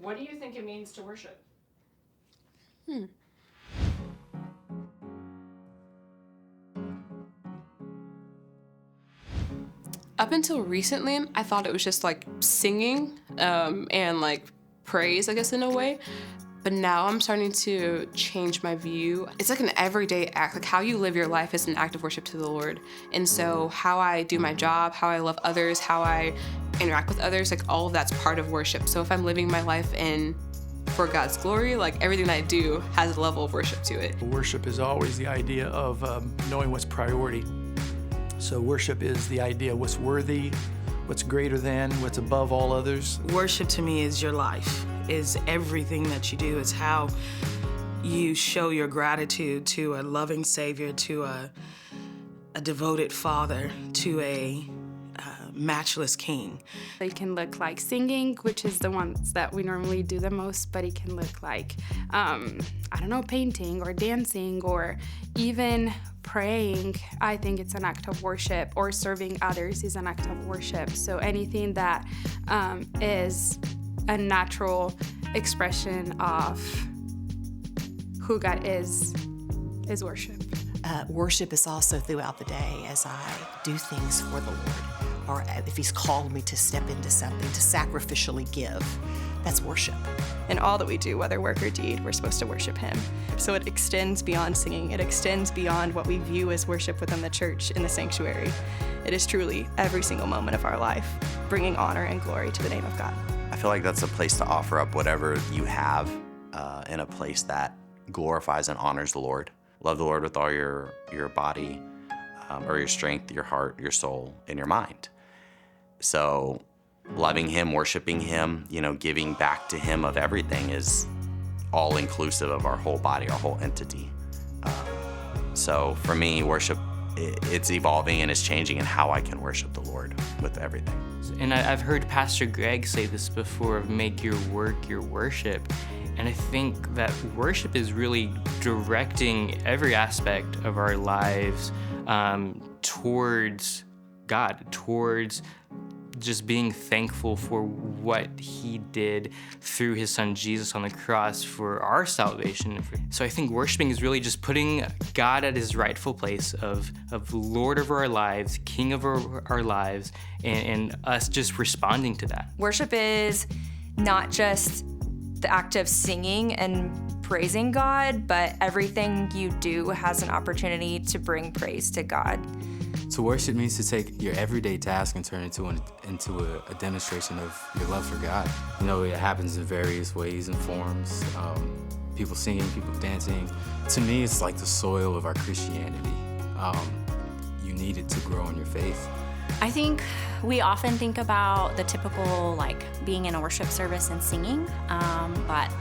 What do you think it means to worship? Up until recently, I thought it was just like singing and like praise, I guess, in a way. But now I'm starting to change my view. It's like an everyday act. Like how you live your life is an act of worship to the Lord. And so how I do my job, how I love others, how I interact with others, like all of that's part of worship. So if I'm living my life for God's glory, like everything I do has a level of worship to it. Worship is always the idea of knowing what's priority. So worship is the idea what's worthy, what's greater than, what's above all others. Worship to me is your life, is everything that you do. It's how you show your gratitude to a loving Savior, to a devoted Father, to a matchless King. It can look like singing, which is the ones that we normally do the most, but it can look like, painting or dancing or even praying. I think it's an act of worship, or serving others is an act of worship. So anything that is a natural expression of who God is worship. Worship is also throughout the day as I do things for the Lord, or if He's called me to step into something, to sacrificially give. That's worship. In all that we do, whether work or deed, we're supposed to worship Him. So it extends beyond singing. It extends beyond what we view as worship within the church in the sanctuary. It is truly every single moment of our life, bringing honor and glory to the name of God. I feel like that's a place to offer up whatever you have in a place that glorifies and honors the Lord. Love the Lord with all your body, or your strength, your heart, your soul, and your mind. So loving Him, worshiping Him, giving back to Him of everything is all inclusive of our whole body, our whole entity. So for me, worship, it's evolving and it's changing in how I can worship the Lord with everything. And I've heard Pastor Greg say this before, of make your work your worship. And I think that worship is really directing every aspect of our lives towards God, towards just being thankful for what He did through His Son Jesus on the cross for our salvation. So I think worshiping is really just putting God at His rightful place of Lord of our lives, King of our lives, and us just responding to that. Worship is not just the act of singing and praising God, but everything you do has an opportunity to bring praise to God. So worship means to take your everyday task and turn it into a demonstration of your love for God. It happens in various ways and forms. People singing, people dancing. To me, it's like the soil of our Christianity. You need it to grow in your faith. I think we often think about the typical, being in a worship service and singing, but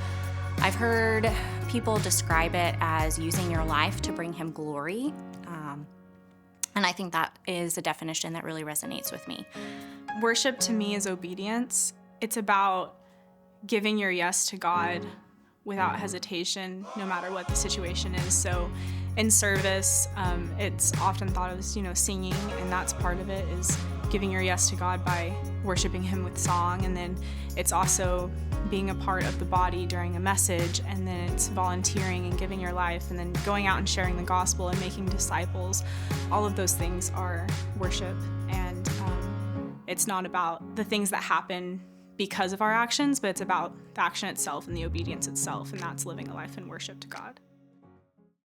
I've heard people describe it as using your life to bring Him glory. And I think that is a definition that really resonates with me. Worship to me is obedience. It's about giving your yes to God without hesitation, no matter what the situation is. So in service, it's often thought of as, singing, and that's part of it, is giving your yes to God by worshiping Him with song. And then it's also being a part of the body during a message, and then it's volunteering and giving your life, and then going out and sharing the gospel and making disciples. All of those things are worship, and it's not about the things that happen because of our actions, but it's about the action itself and the obedience itself, and that's living a life in worship to God.